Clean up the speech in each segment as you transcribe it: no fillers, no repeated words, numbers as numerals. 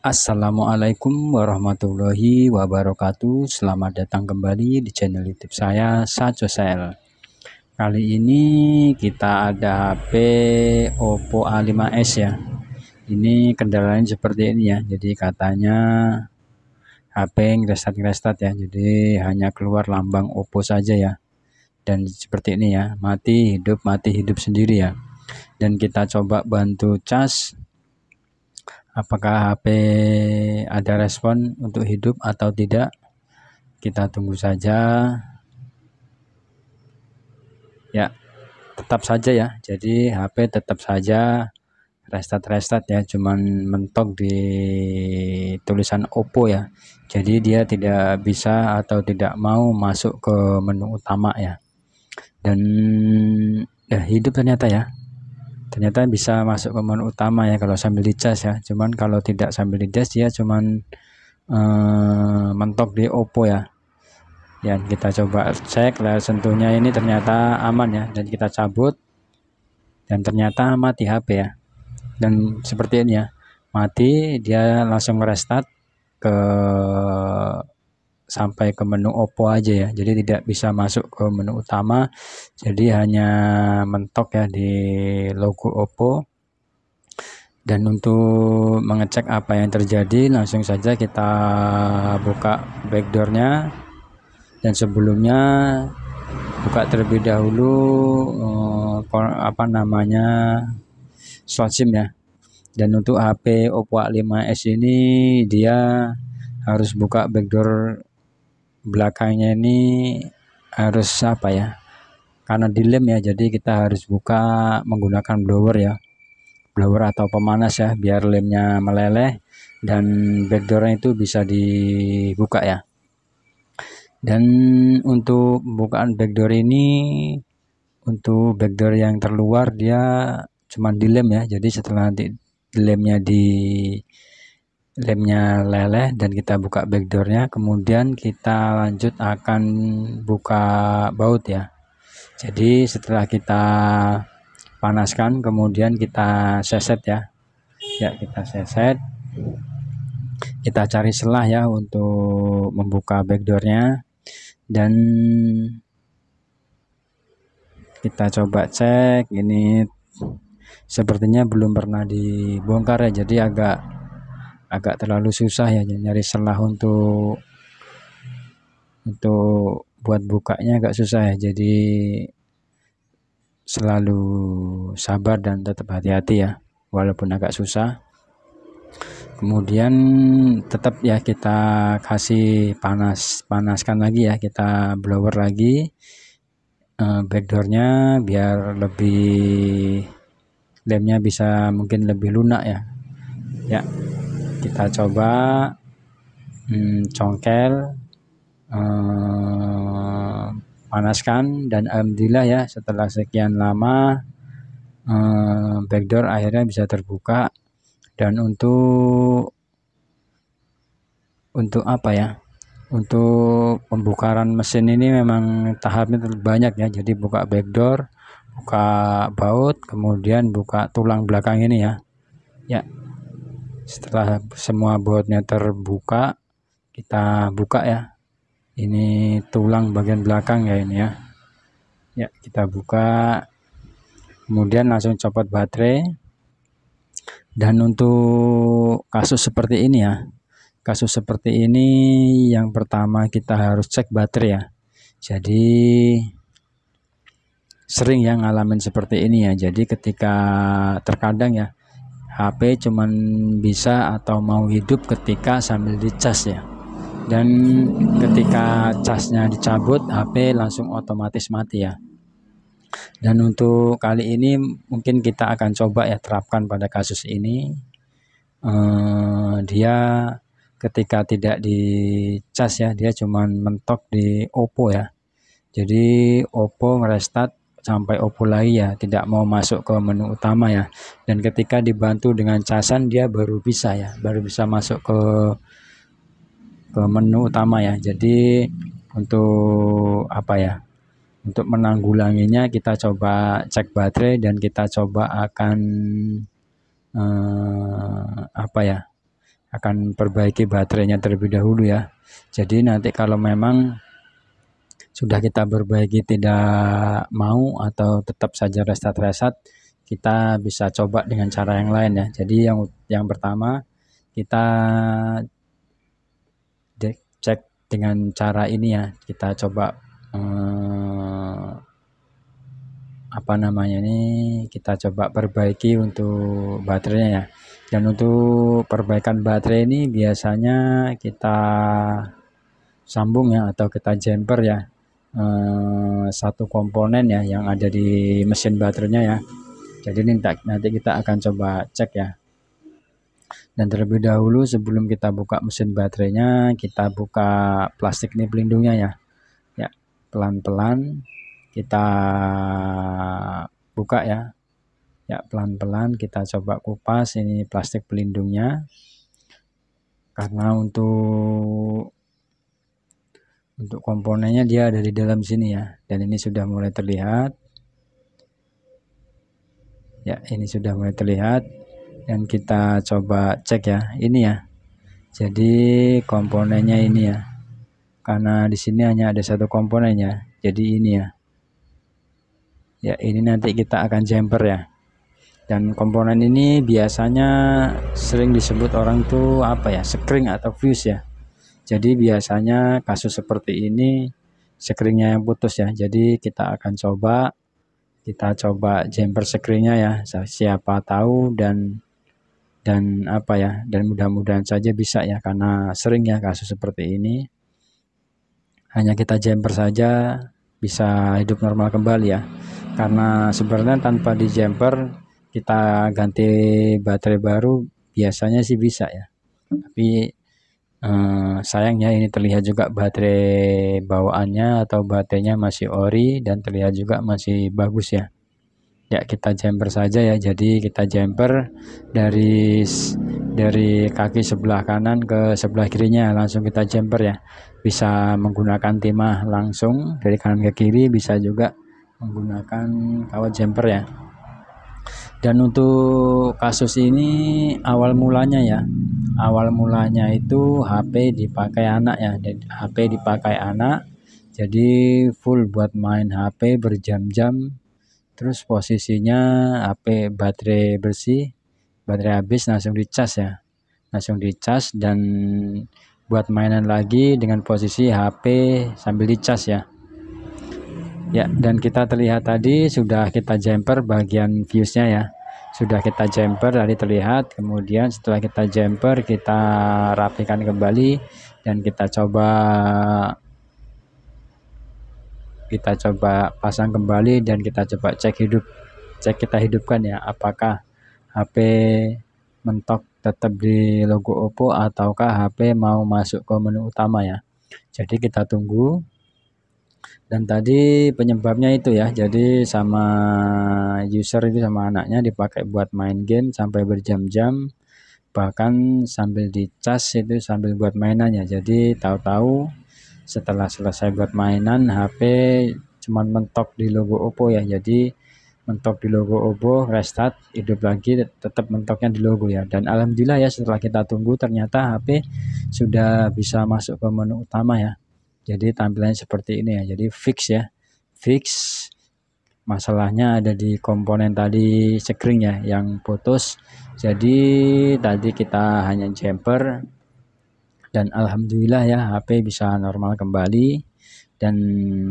Assalamualaikum warahmatullahi wabarakatuh. Selamat datang kembali di channel YouTube saya, Sajosel. Kali ini kita ada HP Oppo A5s ya. Ini kendalanya seperti ini ya. Jadi katanya HP ngerestat ya. Jadi hanya keluar lambang Oppo saja ya. Dan seperti ini ya, mati hidup sendiri ya. Dan kita coba bantu cas. Apakah HP ada respon untuk hidup atau tidak? Kita tunggu saja. Ya, tetap saja ya. Jadi HP tetap saja restart ya, cuman mentok di tulisan Oppo ya. Jadi dia tidak bisa atau tidak mau masuk ke menu utama ya. Dan hidup ternyata ya. Ternyata bisa masuk ke menu utama ya kalau sambil dicas ya. Cuman kalau tidak sambil dicas dia cuman mentok di Oppo ya. Ya, kita coba cek layar sentuhnya ini ternyata aman ya, dan kita cabut dan ternyata mati HP ya. Dan seperti ini ya, mati, dia langsung restart sampai ke menu Oppo aja ya. Jadi tidak bisa masuk ke menu utama, jadi hanya mentok ya di logo Oppo. Dan untuk mengecek apa yang terjadi, langsung saja kita buka backdoornya. Dan sebelumnya buka terlebih dahulu slot SIM ya. Dan untuk HP Oppo A5s ini dia harus buka backdoor belakangnya, ini harus karena dilem ya, jadi kita harus buka menggunakan blower atau pemanas ya, biar lemnya meleleh dan backdoornya itu bisa dibuka ya. Dan untuk pembukaan backdoor ini, untuk backdoor yang terluar dia cuma dilem ya, jadi setelah lemnya leleh dan kita buka backdoornya, kemudian kita lanjut akan buka baut ya. Jadi setelah kita panaskan, kemudian kita seset ya, kita seset, kita cari selah ya untuk membuka backdoornya. Dan kita coba cek, ini sepertinya belum pernah dibongkar ya, jadi agak terlalu susah ya nyari selah untuk buat bukanya, agak susah ya. Jadi selalu sabar dan tetap hati-hati ya, walaupun agak susah. Kemudian tetap ya kita kasih panaskan lagi ya, kita blower lagi backdoornya biar lemnya bisa mungkin lebih lunak ya. Ya, kita coba congkel, panaskan, dan alhamdulillah ya, setelah sekian lama backdoor akhirnya bisa terbuka. Dan untuk pembukaan mesin ini memang tahapnya banyak ya. Jadi buka backdoor, buka baut, kemudian buka tulang belakang ini ya. Ya, setelah semua bautnya terbuka, kita buka ya. Ini tulang bagian belakang ya, ini ya. Ya, kita buka, kemudian langsung copot baterai. Dan untuk kasus seperti ini ya, yang pertama kita harus cek baterai ya. Jadi sering yang ngalamin seperti ini ya. Jadi ketika terkadang ya HP cuman bisa atau mau hidup ketika sambil dicas ya. Dan ketika casnya dicabut, HP langsung otomatis mati ya. Dan untuk kali ini mungkin kita akan coba ya terapkan pada kasus ini. Dia ketika tidak dicas ya, dia cuman mentok di Oppo ya. Jadi Oppo ngerestart sampai Oppo lagi ya, tidak mau masuk ke menu utama ya. Dan ketika dibantu dengan casan, dia baru bisa masuk ke menu utama ya. Jadi untuk untuk menanggulanginya, kita coba cek baterai dan kita coba akan akan perbaiki baterainya terlebih dahulu ya. Jadi nanti kalau memang sudah kita perbaiki tidak mau atau tetap saja reset, kita bisa coba dengan cara yang lain ya. Jadi yang pertama kita cek dengan cara ini ya. Kita coba kita coba perbaiki untuk baterainya ya. Dan untuk perbaikan baterai ini biasanya kita sambung ya atau kita jumper ya satu komponen ya yang ada di mesin baterainya ya. Jadi ini nanti kita akan coba cek ya. Dan terlebih dahulu sebelum kita buka mesin baterainya, kita buka plastik ini pelindungnya ya. Ya, pelan-pelan kita buka ya. Ya, pelan-pelan kita coba kupas ini plastik pelindungnya. Karena untuk komponennya dia ada di dalam sini ya. Dan ini sudah mulai terlihat. Ya, ini sudah mulai terlihat. Dan kita coba cek ya. Ini ya. Jadi komponennya ini ya. Karena di sini hanya ada satu komponennya. Jadi ini ya. Ya, ini nanti kita akan jumper ya. Dan komponen ini biasanya sering disebut orang tuh sekring atau fuse ya. Jadi biasanya kasus seperti ini sekringnya yang putus ya. Jadi kita akan coba jumper sekringnya ya. Siapa tahu dan mudah-mudahan saja bisa ya, karena sering ya kasus seperti ini. Hanya kita jumper saja bisa hidup normal kembali ya. Karena sebenarnya tanpa di jumper kita ganti baterai baru biasanya sih bisa ya. Tapi sayangnya ini terlihat juga baterai bawaannya atau baterainya masih ori dan terlihat juga masih bagus ya. Ya, kita jumper saja ya. Jadi kita jumper dari kaki sebelah kanan ke sebelah kirinya, langsung kita jumper ya. Bisa menggunakan timah langsung dari kanan ke kiri, bisa juga menggunakan kawat jumper ya. Dan untuk kasus ini awal mulanya itu HP dipakai anak ya. HP dipakai anak, jadi full buat main HP berjam-jam. Terus posisinya HP baterai bersih, baterai habis langsung dicas ya. Langsung dicas dan buat mainan lagi dengan posisi HP sambil dicas ya. Ya, dan kita terlihat tadi sudah kita jumper bagian fuse-nya ya. Sudah kita jumper tadi terlihat. Kemudian setelah kita jumper kita rapikan kembali dan kita coba pasang kembali dan kita coba kita hidupkan ya, apakah HP mentok tetap di logo Oppo ataukah HP mau masuk ke menu utama ya. Jadi kita tunggu. Dan tadi penyebabnya itu ya, jadi sama user itu sama anaknya dipakai buat main game sampai berjam-jam, bahkan sambil dicas itu sambil buat mainannya. Jadi tahu-tahu setelah selesai buat mainan HP cuman mentok di logo Oppo ya. Jadi mentok di logo Oppo, restart, hidup lagi, tetap mentoknya di logo ya. Dan alhamdulillah ya, setelah kita tunggu ternyata HP sudah bisa masuk ke menu utama ya. Jadi tampilannya seperti ini ya. Jadi fix masalahnya ada di komponen tadi sekring ya yang putus. Jadi tadi kita hanya jumper dan alhamdulillah ya HP bisa normal kembali. Dan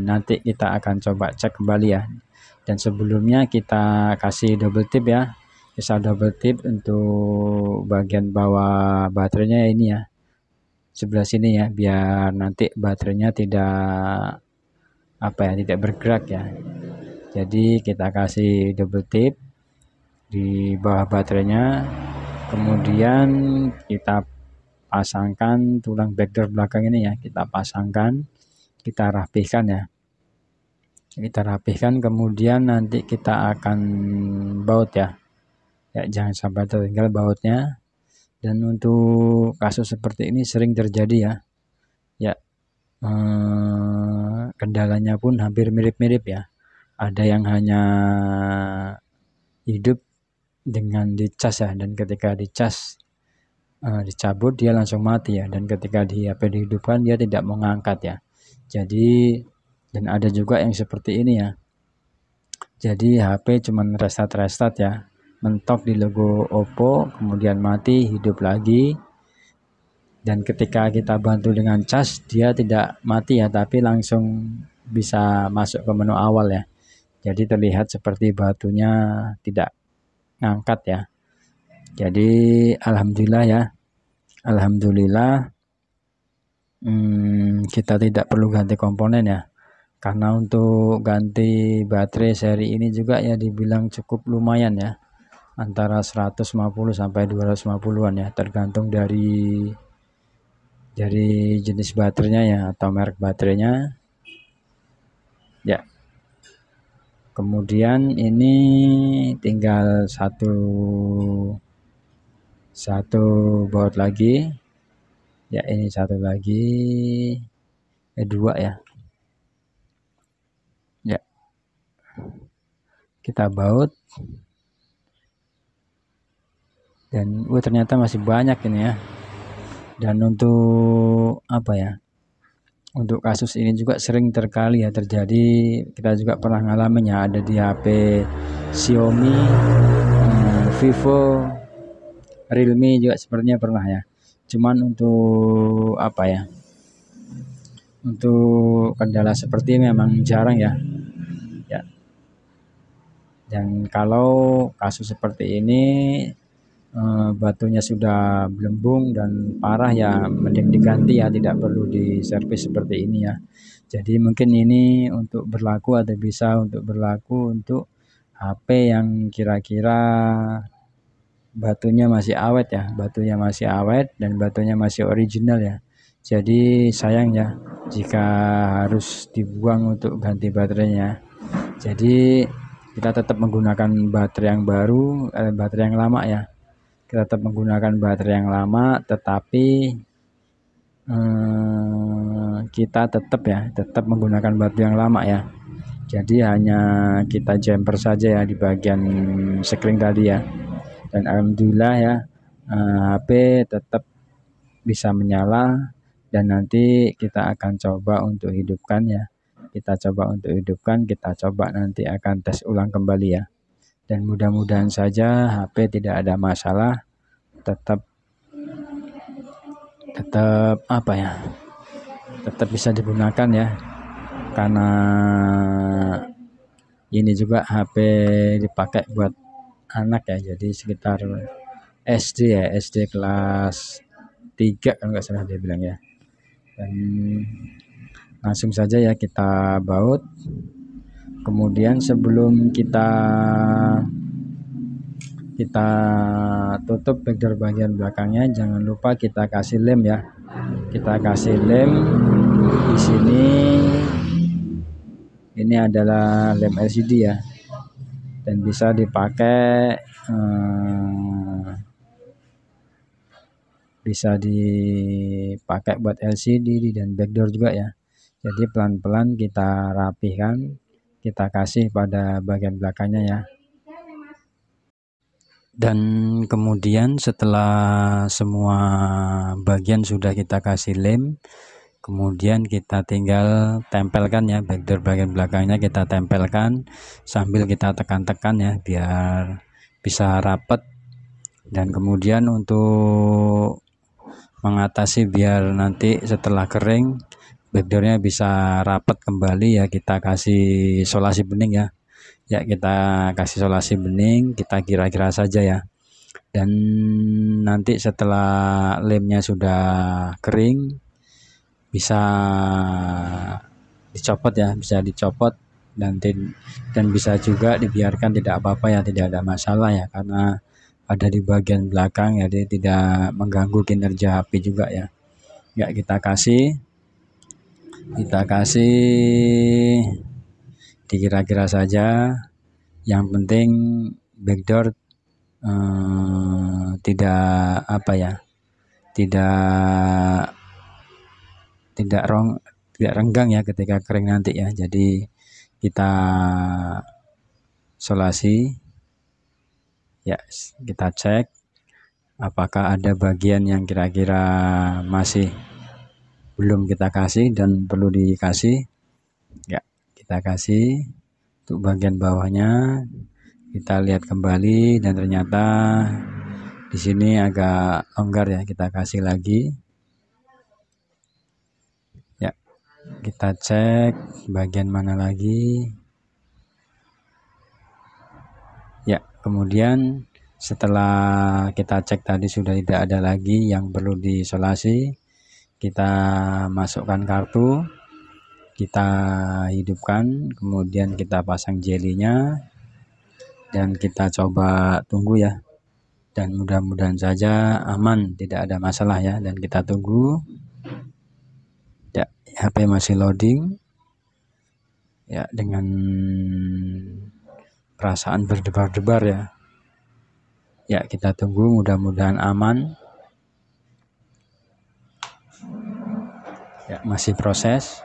nanti kita akan coba cek kembali ya. Dan sebelumnya kita kasih double tip ya. Bisa double tip untuk bagian bawah baterainya ya, ini ya. Sebelah sini ya, biar nanti baterainya tidak bergerak ya. Jadi kita kasih double tip di bawah baterainya, kemudian kita pasangkan tulang backdoor belakang ini ya, kita pasangkan, kita rapihkan ya. Kita rapihkan, kemudian nanti kita akan baut ya. Ya, jangan sampai tertinggal bautnya. Dan untuk kasus seperti ini sering terjadi ya. Ya, kendalanya pun hampir mirip-mirip ya. Ada yang hanya hidup dengan dicas ya, dan ketika dicas dicabut dia langsung mati ya, dan ketika di HP dihidupkan dia tidak mau ngangkat ya. Jadi, dan ada juga yang seperti ini ya, jadi HP cuman restart ya, mentok di logo Oppo kemudian mati hidup lagi, dan ketika kita bantu dengan cas dia tidak mati ya, tapi langsung bisa masuk ke menu awal ya. Jadi terlihat seperti batunya tidak ngangkat ya. Jadi alhamdulillah ya, alhamdulillah kita tidak perlu ganti komponen ya, karena untuk ganti baterai seri ini juga ya dibilang cukup lumayan ya, antara 150 sampai 250-an ya, tergantung dari jenis baterainya ya atau merek baterainya ya. Kemudian ini tinggal satu baut lagi ya, ini satu lagi, dua ya. Ya, kita baut dan ternyata masih banyak ini ya. Dan untuk apa ya, untuk kasus ini juga sering terkali ya terjadi, kita juga pernah ngalamin ya, ada di HP Xiaomi, Vivo, Realme juga sepertinya pernah ya. Cuman untuk apa ya, untuk kendala seperti ini memang jarang ya. Ya. Dan kalau kasus seperti ini batunya sudah belembung dan parah ya, mending diganti ya, tidak perlu diservis seperti ini ya. Jadi mungkin ini untuk berlaku atau bisa untuk berlaku untuk HP yang kira-kira batunya masih awet ya, batunya masih awet dan batunya masih original ya. Jadi sayang ya jika harus dibuang untuk ganti baterainya. Jadi kita tetap menggunakan baterai yang baru, baterai yang lama ya. Kita tetap menggunakan baterai yang lama, tetapi kita tetap menggunakan baterai yang lama ya. Jadi hanya kita jumper saja ya di bagian sekring tadi ya. Dan alhamdulillah ya, HP tetap bisa menyala, dan nanti kita akan coba untuk hidupkan ya. Kita coba nanti akan tes ulang kembali ya. Dan mudah-mudahan saja HP tidak ada masalah, tetap apa ya, tetap bisa digunakan ya, karena ini juga HP dipakai buat anak ya, jadi sekitar SD ya, SD kelas 3 kalau nggak salah dia bilang ya. Dan langsung saja ya kita baut. Kemudian sebelum kita tutup backdoor bagian belakangnya, jangan lupa kita kasih lem ya. Kita kasih lem di sini. Ini adalah lem LCD ya, dan bisa dipakai buat LCD dan backdoor juga ya. Jadi pelan-pelan kita rapihkan, kita kasih pada bagian belakangnya ya. Dan kemudian setelah semua bagian sudah kita kasih lem, kemudian kita tinggal tempelkan ya, backdoor bagian belakangnya kita tempelkan sambil kita tekan-tekan ya biar bisa rapat. Dan kemudian untuk mengatasi biar nanti setelah kering backdoornya bisa rapat kembali ya, kita kasih solasi bening ya. Ya, kita kasih solasi bening, kita kira-kira saja ya. Dan nanti setelah lemnya sudah kering bisa dicopot ya, bisa dicopot dan bisa juga dibiarkan tidak apa-apa ya, tidak ada masalah ya, karena ada di bagian belakang ya, jadi tidak mengganggu kinerja HP juga ya. Ya, kita kasih dikira-kira saja. Yang penting backdoor tidak apa ya, tidak renggang ya ketika kering nanti ya. Jadi kita solasi ya, kita cek apakah ada bagian yang kira-kira masih belum kita kasih dan perlu dikasih. Ya, kita kasih untuk bagian bawahnya. Kita lihat kembali dan ternyata di sini agak longgar ya, kita kasih lagi. Ya, kita cek bagian mana lagi. Ya, kemudian setelah kita cek tadi sudah tidak ada lagi yang perlu diisolasi, kita masukkan kartu, kita hidupkan, kemudian kita pasang jelinya dan kita coba tunggu ya. Dan mudah-mudahan saja aman, tidak ada masalah ya, dan kita tunggu. Ya, HP masih loading. Ya, dengan perasaan berdebar-debar ya. Ya, kita tunggu, mudah-mudahan aman. Ya, masih proses.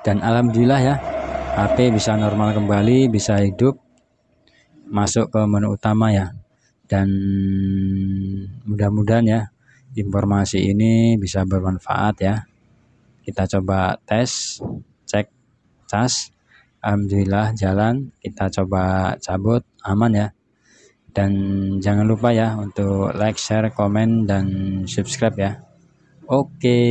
Dan alhamdulillah ya, HP bisa normal kembali, bisa hidup, masuk ke menu utama ya. Dan mudah-mudahan ya, informasi ini bisa bermanfaat ya. Kita coba tes, cek cas. Alhamdulillah jalan. Kita coba cabut, aman ya. Dan jangan lupa ya untuk like, share, komen, dan subscribe ya. Oke.